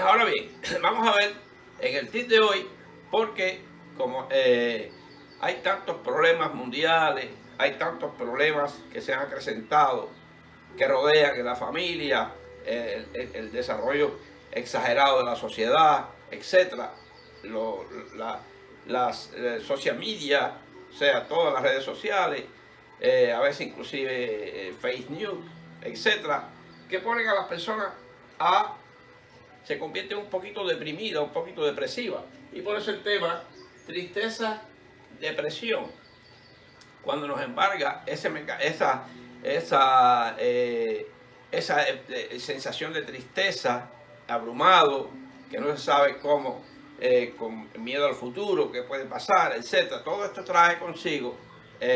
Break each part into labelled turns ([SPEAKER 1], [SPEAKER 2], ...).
[SPEAKER 1] Ahora bien, vamos a ver en el tip de hoy, porque como hay tantos problemas mundiales, hay tantos problemas que se han acrecentado, que rodean en la familia, el desarrollo exagerado de la sociedad, etcétera, las social media, o sea, todas las redes sociales, a veces inclusive fake news, etcétera, que ponen a las personas se convierte un poquito deprimida, un poquito depresiva. Y por eso el tema, tristeza, depresión. Cuando nos embarga esa sensación de tristeza, abrumado, que no se sabe cómo, con miedo al futuro, qué puede pasar, etc. Todo esto trae consigo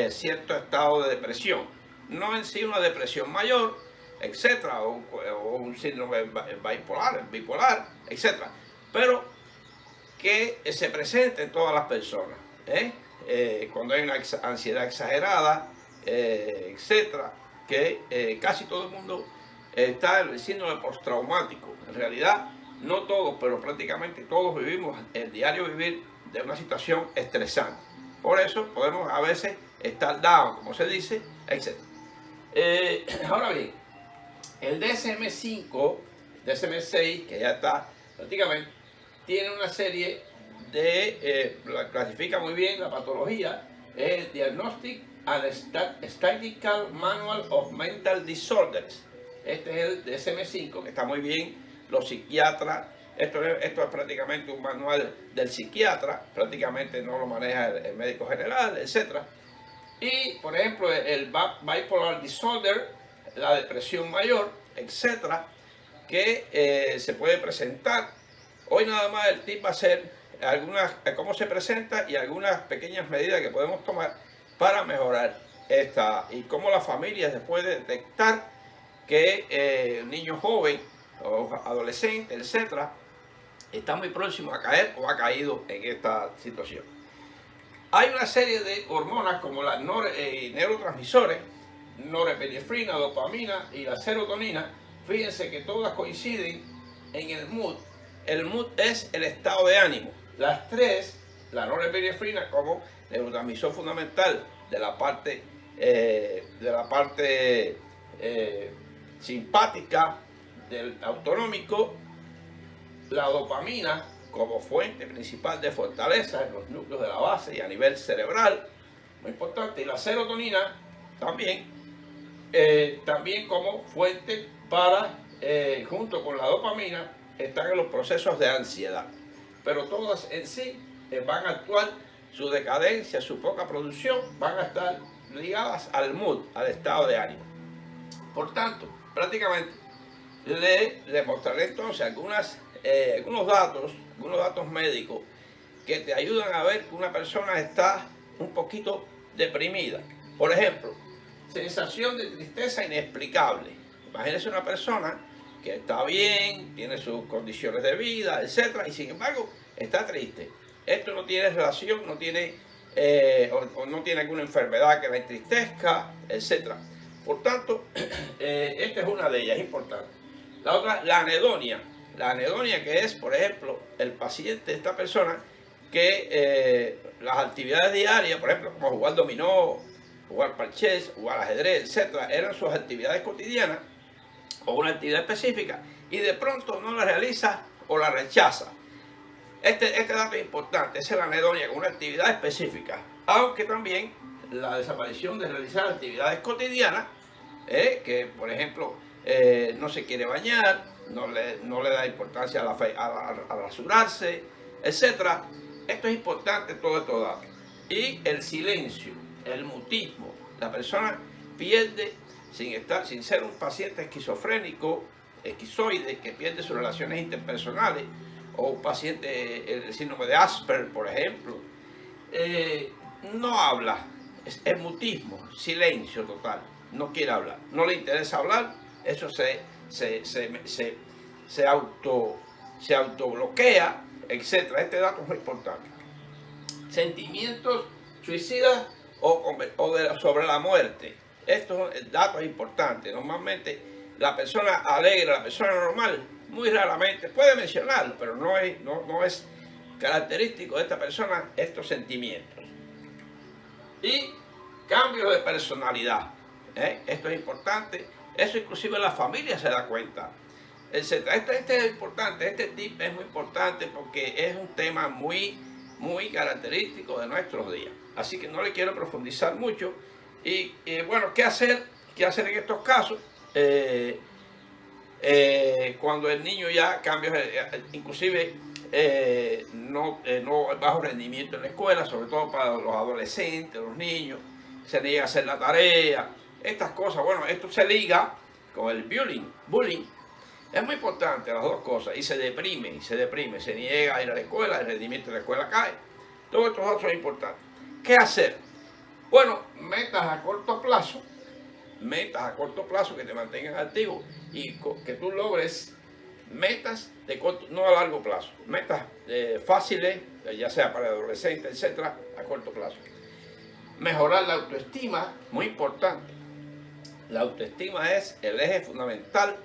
[SPEAKER 1] cierto estado de depresión. No en sí una depresión mayor, etcétera, o un síndrome bipolar, etcétera, pero que se presenta en todas las personas, cuando hay una ansiedad exagerada, etcétera, que casi todo el mundo está en el síndrome postraumático. En realidad, no todos, pero prácticamente todos vivimos el diario vivir de una situación estresante. Por eso podemos a veces estar down, como se dice, etcétera. Ahora bien, el DSM-5, DSM-6, que ya está prácticamente, tiene una serie de, clasifica muy bien la patología, el Diagnostic and Statistical Manual of Mental Disorders. Este es el DSM-5, que está muy bien, los psiquiatras, esto es prácticamente un manual del psiquiatra, prácticamente no lo maneja el médico general, etc. Y, por ejemplo, el Bipolar Disorder, la depresión mayor, etcétera, que se puede presentar. Hoy nada más el tip va a ser cómo se presenta y algunas pequeñas medidas que podemos tomar para mejorar esta, y cómo la familia se puede detectar que un niño joven o adolescente, etcétera, está muy próximo a caer o ha caído en esta situación. Hay una serie de hormonas como las neurotransmisores, norepinefrina, dopamina y la serotonina. Fíjense que todas coinciden en el mood. El mood es el estado de ánimo. Las tres, la norepinefrina como neurotransmisor fundamental de la parte simpática del autonómico, la dopamina como fuente principal de fortaleza en los núcleos de la base y a nivel cerebral, muy importante, y la serotonina también como fuente para, junto con la dopamina, están en los procesos de ansiedad. Pero todas en sí van a actuar, su decadencia, su poca producción, van a estar ligadas al mood, al estado de ánimo. Por tanto, prácticamente le mostraré entonces algunos datos médicos que te ayudan a ver que una persona está un poquito deprimida. Por ejemplo, sensación de tristeza inexplicable. Imagínese una persona que está bien, tiene sus condiciones de vida, etcétera, y sin embargo está triste. Esto no tiene relación, no tiene alguna enfermedad que la entristezca, etcétera. Por tanto, esta es una de ellas, importante. La otra, la anedonia. La anedonia, que es, por ejemplo, el paciente, esta persona, que las actividades diarias, por ejemplo, como jugar dominó, jugar parchís, jugar ajedrez, etcétera, eran sus actividades cotidianas o una actividad específica, y de pronto no la realiza o la rechaza. Este dato es importante, es la anedonia con una actividad específica, aunque también la desaparición de realizar actividades cotidianas, que por ejemplo no se quiere bañar, no le da importancia a rasurarse, etc. Esto es importante, todo estos datos. Y el silencio, el mutismo, la persona pierde, sin ser un paciente esquizofrénico, esquizoide, que pierde sus relaciones interpersonales, o un paciente, el síndrome de Asperger, por ejemplo, no habla, es mutismo, silencio total, no quiere hablar, no le interesa hablar, eso se autobloquea, etc. Este dato es muy importante. Sentimientos suicidas sobre la muerte. Esto es dato importante. Normalmente la persona alegre, la persona normal, muy raramente, puede mencionarlo, pero no es característico de esta persona estos sentimientos. Y cambios de personalidad, esto es importante, eso inclusive la familia se da cuenta, etc. Este es importante, este tip es muy importante porque es un tema muy característico de nuestros días. Así que no le quiero profundizar mucho. Y bueno, ¿qué hacer? ¿Qué hacer en estos casos? Cuando el niño ya cambia, inclusive no bajo rendimiento en la escuela, sobre todo para los adolescentes, los niños, se niega a hacer la tarea, estas cosas. Bueno, esto se liga con el bullying. Es muy importante las dos cosas, y se deprime, se niega a ir a la escuela, el rendimiento de la escuela cae. Todos estos datos son importantes. ¿Qué hacer? Bueno, metas a corto plazo que te mantengan activo y que tú logres metas de corto, no a largo plazo, metas fáciles, ya sea para adolescentes, etcétera, a corto plazo. Mejorar la autoestima, muy importante. La autoestima es el eje fundamental,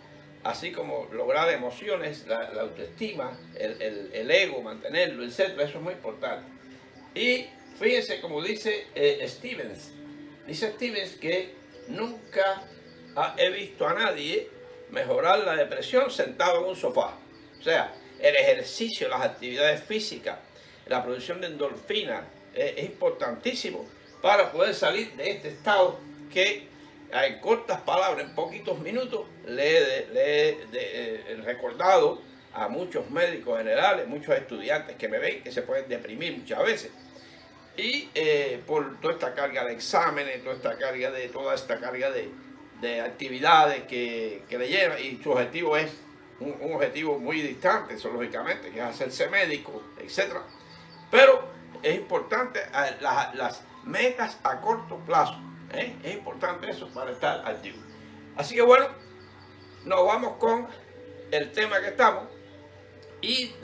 [SPEAKER 1] así como lograr emociones, la autoestima, el ego, mantenerlo, etcétera, eso es muy importante. Y fíjense como dice Stevens que nunca he visto a nadie mejorar la depresión sentado en un sofá. O sea, el ejercicio, las actividades físicas, la producción de endorfina es importantísimo para poder salir de este estado que en cortas palabras, en poquitos minutos, le he recordado a muchos médicos generales, muchos estudiantes que me ven que se pueden deprimir muchas veces. Y por toda esta carga de exámenes, toda esta carga de actividades que le llevan, y su objetivo es un objetivo muy distante, eso lógicamente, que es hacerse médico, etc. Pero es importante las metas a corto plazo, es importante eso para estar activo. Así que bueno, nos vamos con el tema que estamos y